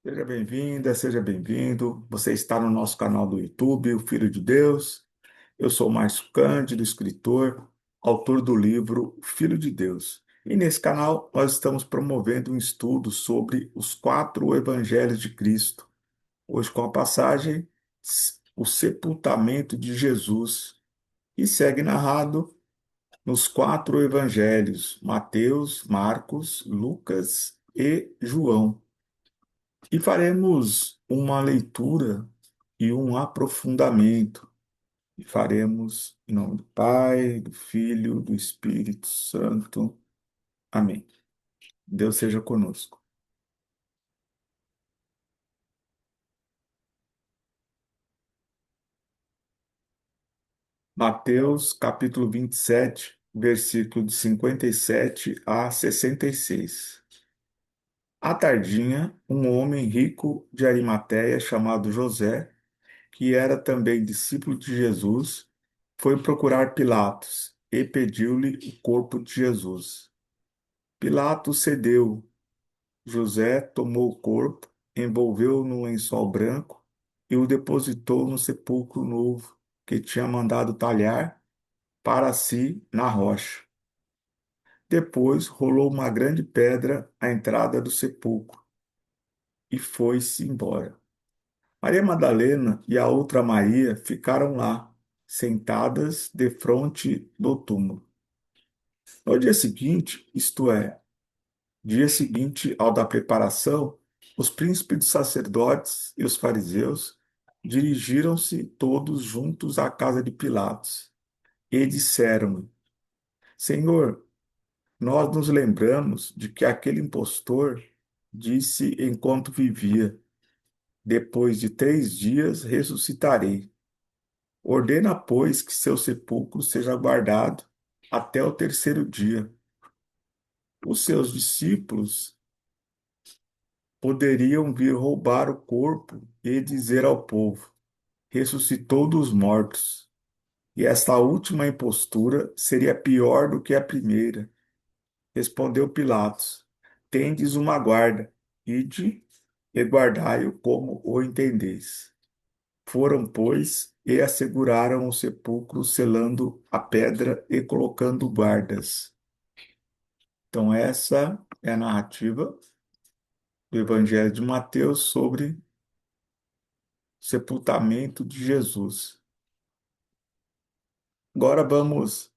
Seja bem-vinda, seja bem-vindo. Você está no nosso canal do YouTube, o Filho de Deus. Eu sou Márcio Cândido, escritor, autor do livro O Filho de Deus. E nesse canal nós estamos promovendo um estudo sobre os quatro evangelhos de Cristo. Hoje com a passagem O Sepultamento de Jesus. E segue narrado nos quatro evangelhos: Mateus, Marcos, Lucas e João. E faremos uma leitura e um aprofundamento. E faremos em nome do Pai, do Filho, do Espírito Santo. Amém. Deus seja conosco. Mateus, capítulo 27, versículo de 57 a 66. À tardinha, um homem rico de Arimateia, chamado José, que era também discípulo de Jesus, foi procurar Pilatos e pediu-lhe o corpo de Jesus. Pilatos cedeu. José tomou o corpo, envolveu-o num lençol branco e o depositou no sepulcro novo que tinha mandado talhar para si na rocha. Depois rolou uma grande pedra à entrada do sepulcro e foi-se embora. Maria Madalena e a outra Maria ficaram lá, sentadas defronte do túmulo. No dia seguinte, isto é, dia seguinte ao da preparação, os príncipes dos sacerdotes e os fariseus dirigiram-se todos juntos à casa de Pilatos e disseram-lhe: Senhor, nós nos lembramos de que aquele impostor disse enquanto vivia: Depois de 3 dias ressuscitarei. Ordena, pois, que seu sepulcro seja guardado até o terceiro dia. Os seus discípulos poderiam vir roubar o corpo e dizer ao povo: ressuscitou dos mortos. E esta última impostura seria pior do que a primeira. Respondeu Pilatos: Tendes uma guarda, ide e guardai-o como o entendeis. Foram, pois, e asseguraram o sepulcro, selando a pedra e colocando guardas. Então, essa é a narrativa do Evangelho de Mateus sobre o sepultamento de Jesus. Agora vamos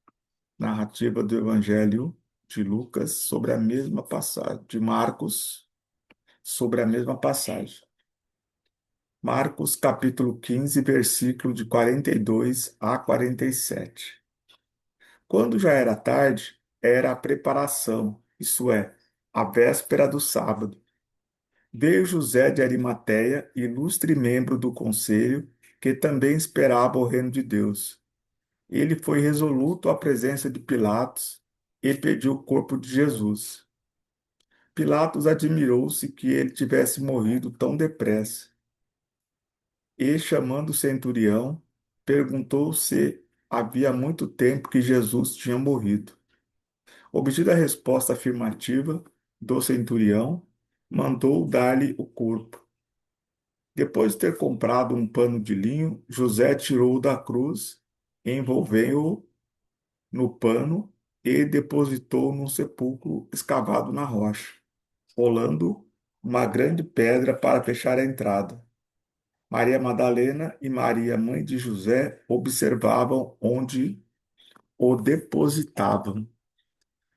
à narrativa do Evangelho de Lucas sobre a mesma passagem, de Marcos sobre a mesma passagem. Marcos, capítulo 15, versículo de 42 a 47. Quando já era tarde, era a preparação, isso é, a véspera do sábado. Veio José de Arimateia, ilustre membro do conselho, que também esperava o reino de Deus. Ele foi resoluto à presença de Pilatos e pediu o corpo de Jesus. Pilatos admirou-se que ele tivesse morrido tão depressa e, chamando o centurião, perguntou se havia muito tempo que Jesus tinha morrido. Obtida a resposta afirmativa do centurião, mandou dar-lhe o corpo. Depois de ter comprado um pano de linho, José tirou-o da cruz, envolveu-o no pano e depositou num sepulcro escavado na rocha, rolando uma grande pedra para fechar a entrada. Maria Madalena e Maria, mãe de José, observavam onde o depositavam.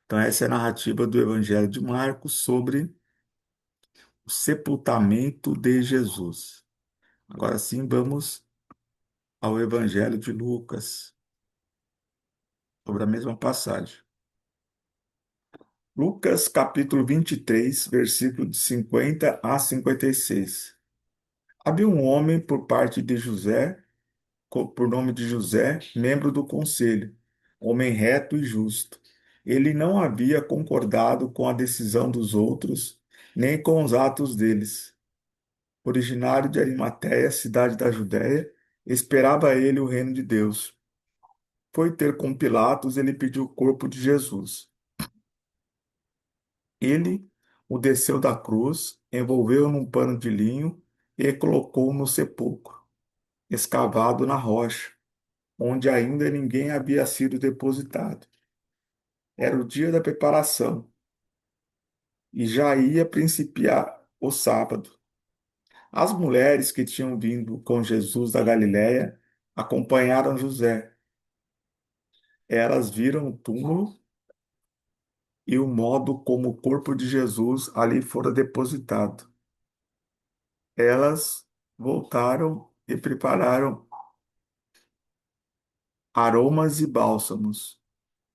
Então, essa é a narrativa do Evangelho de Marcos sobre o sepultamento de Jesus. Agora sim, vamos ao Evangelho de Lucas, sobre a mesma passagem. Lucas, capítulo 23, versículo de 50 a 56. Havia um homem por parte de José, por nome de José, membro do conselho, homem reto e justo. Ele não havia concordado com a decisão dos outros, nem com os atos deles. Originário de Arimateia, cidade da Judéia, esperava ele o reino de Deus. Foi ter com Pilatos, ele pediu o corpo de Jesus. Ele o desceu da cruz, envolveu num pano de linho e colocou no sepulcro, escavado na rocha, onde ainda ninguém havia sido depositado. Era o dia da preparação e já ia principiar o sábado. As mulheres que tinham vindo com Jesus da Galiléia acompanharam José. Elas viram o túmulo e o modo como o corpo de Jesus ali fora depositado. Elas voltaram e prepararam aromas e bálsamos.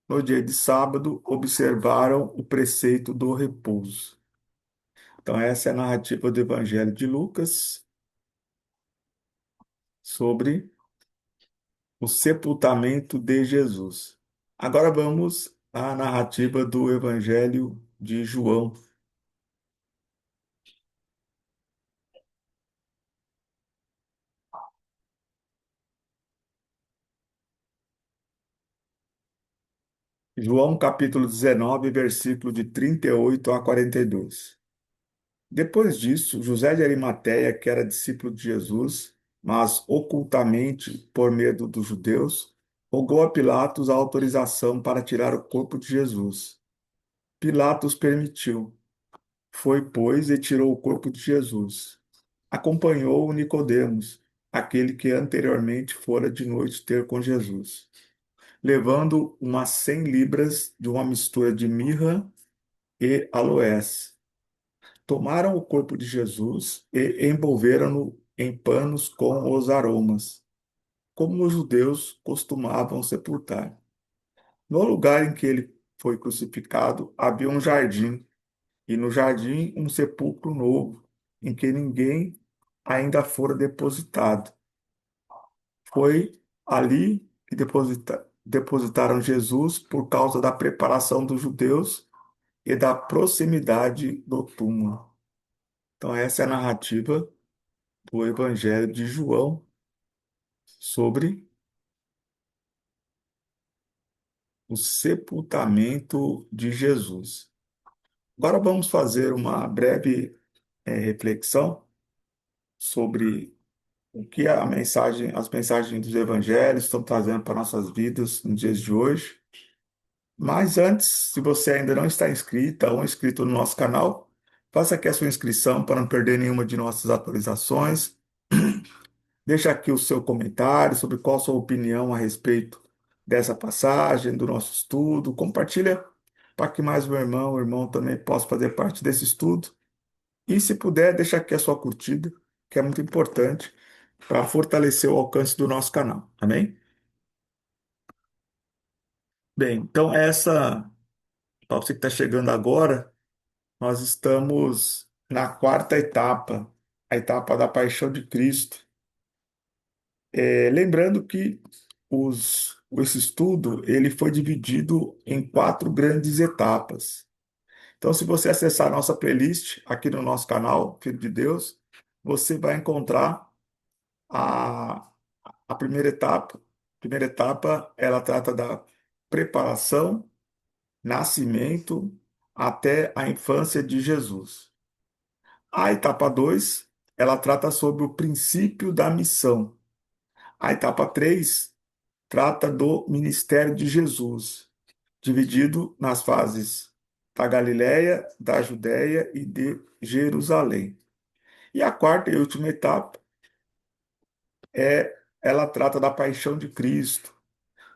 No dia de sábado, observaram o preceito do repouso. Então, essa é a narrativa do Evangelho de Lucas sobre o sepultamento de Jesus. Agora vamos à narrativa do Evangelho de João. João capítulo 19, versículo de 38 a 42. Depois disso, José de Arimateia, que era discípulo de Jesus, mas ocultamente por medo dos judeus, rogou a Pilatos a autorização para tirar o corpo de Jesus. Pilatos permitiu. Foi, pois, e tirou o corpo de Jesus. Acompanhou-o Nicodemos, aquele que anteriormente fora de noite ter com Jesus, levando umas 100 libras de uma mistura de mirra e aloés. Tomaram o corpo de Jesus e envolveram-no em panos com os aromas, como os judeus costumavam sepultar. No lugar em que ele foi crucificado havia um jardim, e no jardim um sepulcro novo, em que ninguém ainda fora depositado. Foi ali que depositaram Jesus por causa da preparação dos judeus e da proximidade do túmulo. Então, essa é a narrativa do Evangelho de João sobre o sepultamento de Jesus. Agora vamos fazer uma breve reflexão sobre o que as mensagens dos evangelhos estão trazendo para nossas vidas nos dias de hoje. Mas antes, se você ainda não está inscrita ou inscrito no nosso canal, faça aqui a sua inscrição para não perder nenhuma de nossas atualizações. Deixa aqui o seu comentário sobre qual a sua opinião a respeito dessa passagem, do nosso estudo. Compartilha para que mais o irmão também possa fazer parte desse estudo. E se puder, deixa aqui a sua curtida, que é muito importante para fortalecer o alcance do nosso canal. Amém? Bem, então para você que está chegando agora, nós estamos na quarta etapa, a etapa da paixão de Cristo. Lembrando que esse estudo ele foi dividido em quatro grandes etapas. Então, se você acessar a nossa playlist aqui no nosso canal, Filho de Deus, você vai encontrar a, a primeira etapa. A primeira etapa, ela trata da preparação, nascimento, até a infância de Jesus. A etapa 2, ela trata sobre o princípio da missão. A etapa 3 trata do ministério de Jesus, dividido nas fases da Galiléia, da Judéia e de Jerusalém. E a quarta e última etapa ela trata da paixão de Cristo.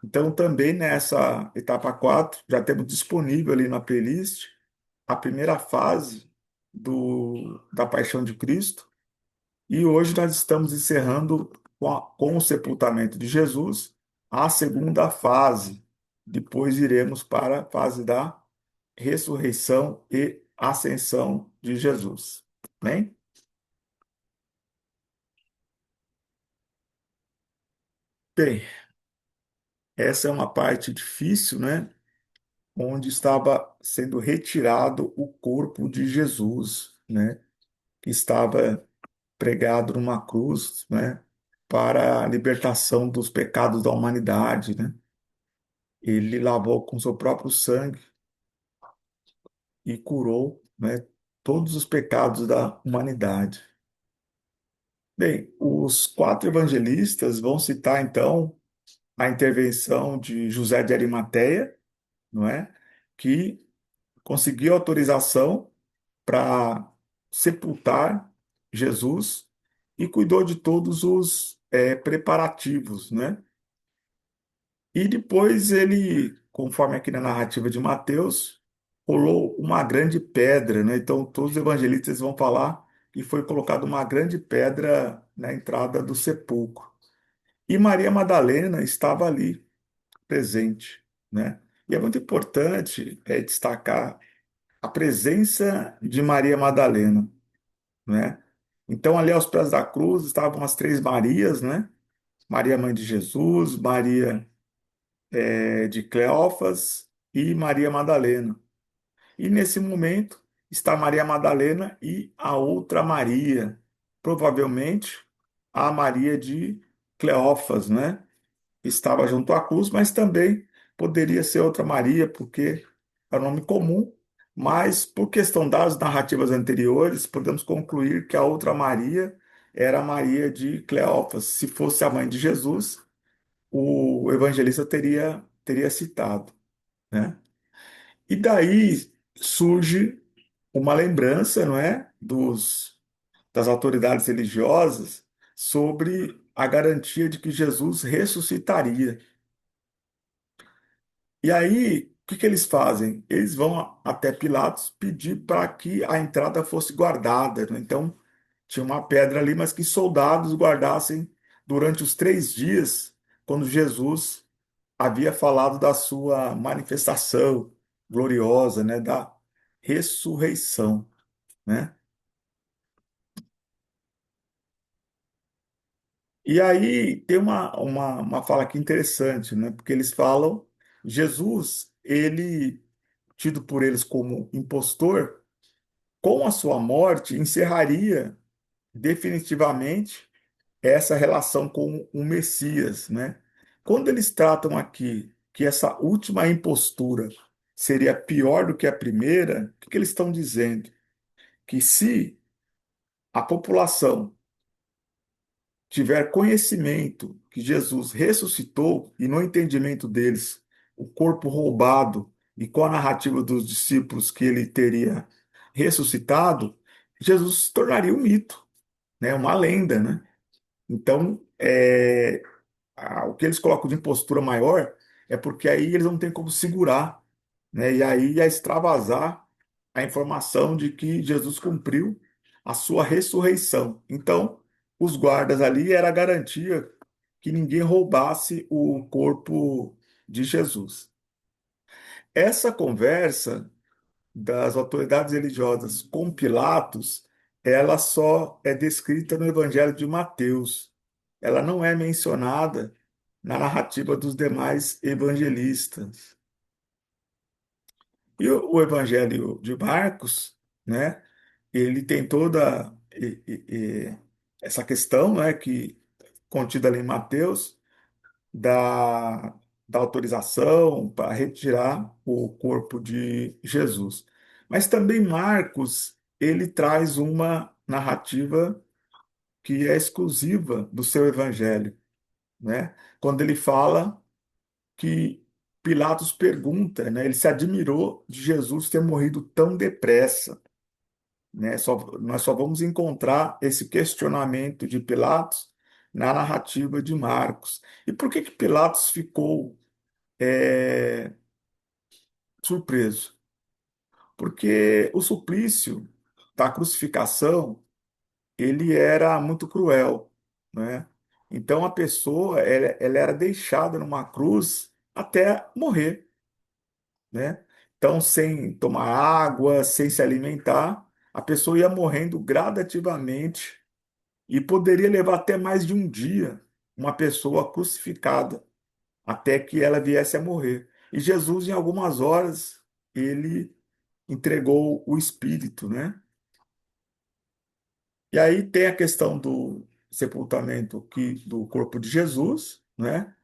Então, também nessa etapa 4 já temos disponível ali na playlist a primeira fase da paixão de Cristo. E hoje nós estamos encerrando com o sepultamento de Jesus a segunda fase. Depois iremos para a fase da ressurreição e ascensão de Jesus. Bem? Bem, essa é uma parte difícil, né? Onde estava sendo retirado o corpo de Jesus, né? Que estava pregado numa cruz, né? Para a libertação dos pecados da humanidade, né? Ele lavou com seu próprio sangue e curou, né? todos os pecados da humanidade. Bem, os quatro evangelistas vão citar então a intervenção de José de Arimateia, não é? Que conseguiu autorização para sepultar Jesus e cuidou de todos os preparativos, né? E depois ele, conforme aqui na narrativa de Mateus, rolou uma grande pedra, né? Então todos os evangelistas vão falar que foi colocada uma grande pedra na entrada do sepulcro. E Maria Madalena estava ali, presente, né? E é muito importante destacar a presença de Maria Madalena, né? Então ali aos pés da cruz estavam as três Marias, né? Maria mãe de Jesus, Maria de Cleófas e Maria Madalena. E nesse momento está Maria Madalena e a outra Maria, provavelmente a Maria de Cleófas, né? Estava junto à cruz, mas também poderia ser outra Maria, porque é um nome comum, mas por questão das narrativas anteriores, podemos concluir que a outra Maria era a Maria de Cleófas. Se fosse a mãe de Jesus, o evangelista teria citado, né? E daí surge uma lembrança, não é, das autoridades religiosas sobre a garantia de que Jesus ressuscitaria. E aí, o que que eles fazem? Eles vão até Pilatos pedir para que a entrada fosse guardada, né? Então, tinha uma pedra ali, mas que soldados guardassem durante os 3 dias, quando Jesus havia falado da sua manifestação gloriosa, né? Da ressurreição, né? E aí tem uma fala aqui interessante, né? Porque eles falam, Jesus, ele, tido por eles como impostor, com a sua morte, encerraria definitivamente essa relação com o Messias, né? Quando eles tratam aqui que essa última impostura seria pior do que a primeira, o que que eles estão dizendo? Que se a população tiver conhecimento que Jesus ressuscitou e no entendimento deles o corpo roubado e com a narrativa dos discípulos que ele teria ressuscitado, Jesus se tornaria um mito, né? Uma lenda, né? Então, o que eles colocam de impostura maior é porque aí eles não têm como segurar, né? E aí ia extravasar a informação de que Jesus cumpriu a sua ressurreição. Então, os guardas ali era a garantia que ninguém roubasse o corpo de Jesus. Essa conversa das autoridades religiosas com Pilatos, ela só é descrita no Evangelho de Mateus. Ela não é mencionada na narrativa dos demais evangelistas. E o Evangelho de Marcos, né, ele tem toda essa questão, né, que contida ali em Mateus, da, da autorização para retirar o corpo de Jesus. Mas também Marcos, ele traz uma narrativa que é exclusiva do seu evangelho, né? Quando ele fala que Pilatos pergunta, né? Ele se admirou de Jesus ter morrido tão depressa, né? Nós só vamos encontrar esse questionamento de Pilatos na narrativa de Marcos. E por que que Pilatos ficou é, surpreso? Porque o suplício da crucificação ele era muito cruel, né? Então a pessoa ela era deixada numa cruz até morrer, né? Então sem tomar água, sem se alimentar, a pessoa ia morrendo gradativamente e poderia levar até mais de um dia uma pessoa crucificada até que ela viesse a morrer. E Jesus, em algumas horas, ele entregou o Espírito, né? E aí tem a questão do sepultamento do corpo de Jesus, né?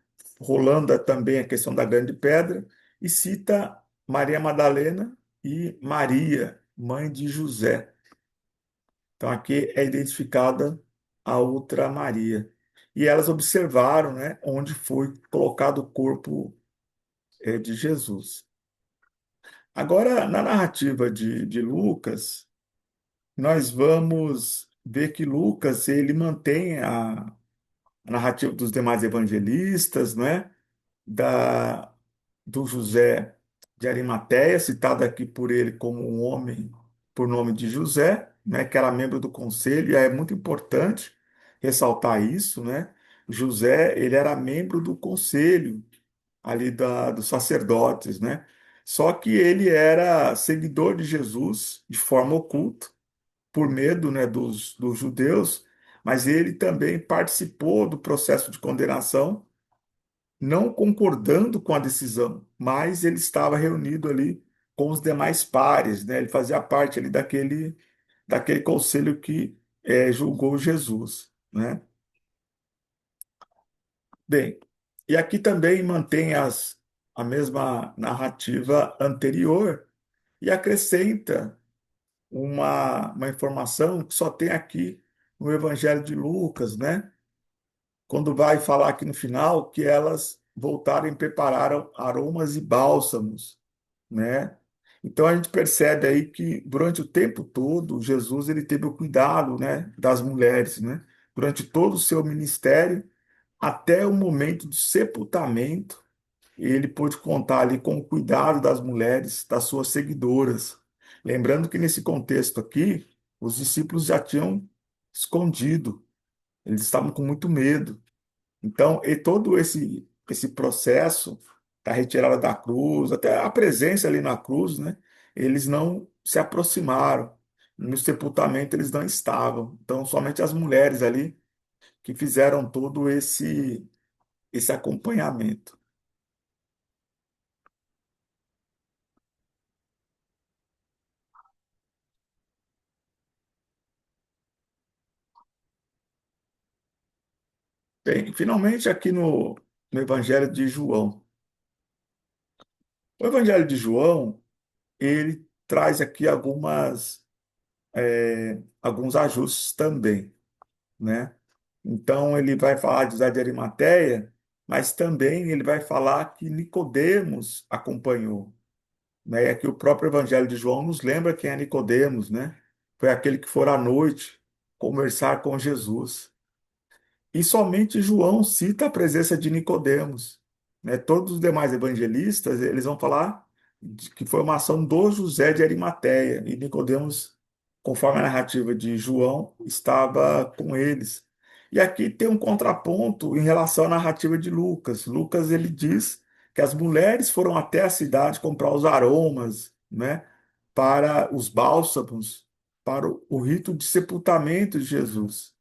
Rolando também a questão da grande pedra, e cita Maria Madalena e Maria. mãe de José. Então aqui é identificada a outra Maria. E elas observaram, né, onde foi colocado o corpo de Jesus. Agora, na narrativa de Lucas, nós vamos ver que Lucas ele mantém a narrativa dos demais evangelistas, né? Da, do José de Arimateia, citado aqui por ele como um homem por nome de José, né? Que era membro do conselho, e é muito importante ressaltar isso, né? José, ele era membro do conselho ali dos sacerdotes, né? Só que ele era seguidor de Jesus de forma oculta, por medo, né, dos judeus, mas ele também participou do processo de condenação, não concordando com a decisão, mas ele estava reunido ali com os demais pares, né? Ele fazia parte ali daquele conselho que julgou Jesus, né? Bem, e aqui também mantém a mesma narrativa anterior e acrescenta uma informação que só tem aqui no Evangelho de Lucas, né? Quando vai falar aqui no final que elas voltaram e prepararam aromas e bálsamos, né? Então a gente percebe aí que durante o tempo todo Jesus ele teve o cuidado, né, das mulheres, né? Durante todo o seu ministério até o momento do sepultamento, ele pôde contar ali com o cuidado das mulheres, das suas seguidoras. Lembrando que nesse contexto aqui, os discípulos já tinham escondido, eles estavam com muito medo. Então, e todo esse processo da retirada da cruz, até a presença ali na cruz, né? Eles não se aproximaram. No sepultamento eles não estavam. Então, somente as mulheres ali que fizeram todo esse acompanhamento. Bem, finalmente aqui no Evangelho de João. O Evangelho de João, ele traz aqui alguns ajustes também, né? Então ele vai falar de José de Arimateia, mas também ele vai falar que Nicodemos acompanhou, né? E aqui o próprio Evangelho de João nos lembra quem é Nicodemos, né? Foi aquele que foi à noite conversar com Jesus. E somente João cita a presença de Nicodemos, né? Todos os demais evangelistas, eles vão falar que foi uma ação do José de Arimateia, e Nicodemos, conforme a narrativa de João, estava com eles. E aqui tem um contraponto em relação à narrativa de Lucas. Lucas ele diz que as mulheres foram até a cidade comprar os aromas, né, para os bálsamos, para o rito de sepultamento de Jesus.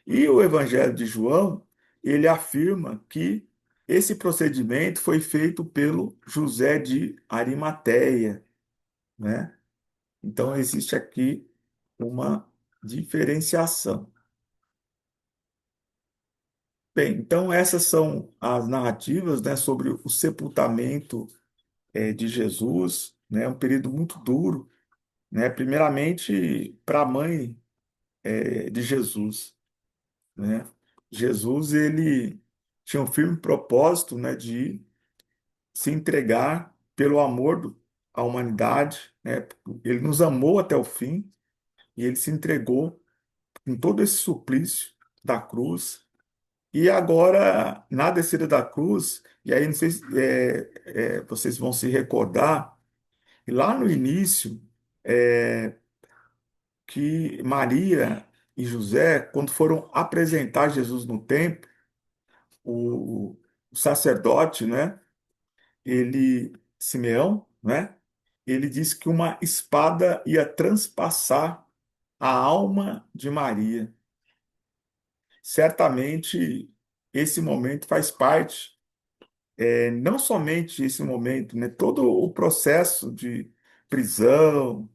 E o Evangelho de João, ele afirma que esse procedimento foi feito pelo José de Arimateia, né? Então existe aqui uma diferenciação. Bem, então essas são as narrativas, né, sobre o sepultamento de Jesus, né? Um período muito duro, né? Primeiramente para a mãe de Jesus, né? Jesus ele tinha um firme propósito, né, de se entregar pelo amor à humanidade, né? Ele nos amou até o fim e ele se entregou com todo esse suplício da cruz. E agora, na descida da cruz, e aí não sei se vocês vão se recordar, e lá no início, é, que Maria e José, quando foram apresentar Jesus no templo, o, o sacerdote, né? Ele, Simeão, né? Ele disse que uma espada ia transpassar a alma de Maria. Certamente esse momento faz parte, não somente esse momento, né? Todo o processo de prisão,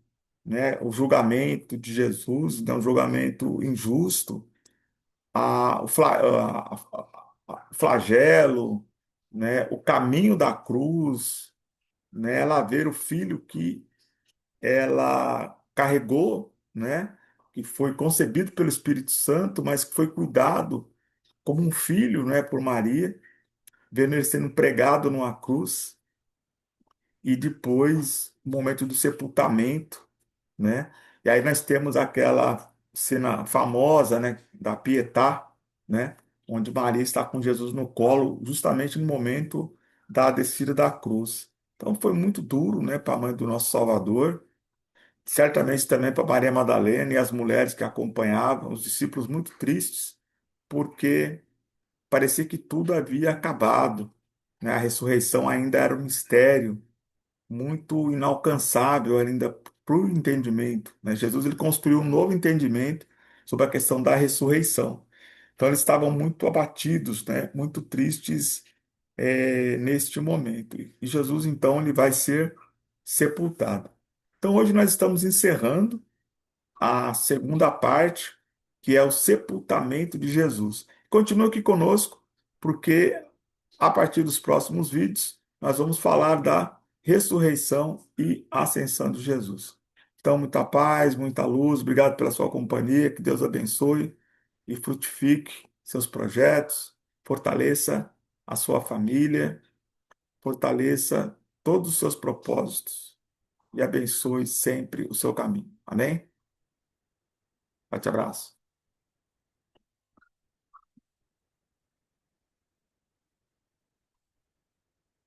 né? O julgamento de Jesus, né? Um julgamento injusto, o flagelo, né? O caminho da cruz, né? Ela ver o filho que ela carregou, né? Que foi concebido pelo Espírito Santo, mas que foi cuidado como um filho, né, por Maria, vendo ele sendo pregado numa cruz e depois o momento do sepultamento, né? E aí nós temos aquela cena famosa, né, da Pietà, né, onde Maria está com Jesus no colo, justamente no momento da descida da cruz. Então foi muito duro, né, para a mãe do nosso Salvador, certamente também para Maria Madalena e as mulheres que acompanhavam, os discípulos muito tristes, porque parecia que tudo havia acabado, né? A ressurreição ainda era um mistério muito inalcançável ainda para o entendimento, né? Jesus ele construiu um novo entendimento sobre a questão da ressurreição. Então eles estavam muito abatidos, né? Muito tristes neste momento. E Jesus então ele vai ser sepultado. Então hoje nós estamos encerrando a segunda parte, que é o sepultamento de Jesus. Continue aqui conosco, porque a partir dos próximos vídeos, nós vamos falar da ressurreição e ascensão de Jesus. Então, muita paz, muita luz, obrigado pela sua companhia, que Deus abençoe e frutifique seus projetos, fortaleça a sua família, fortaleça todos os seus propósitos e abençoe sempre o seu caminho. Amém? Forte abraço.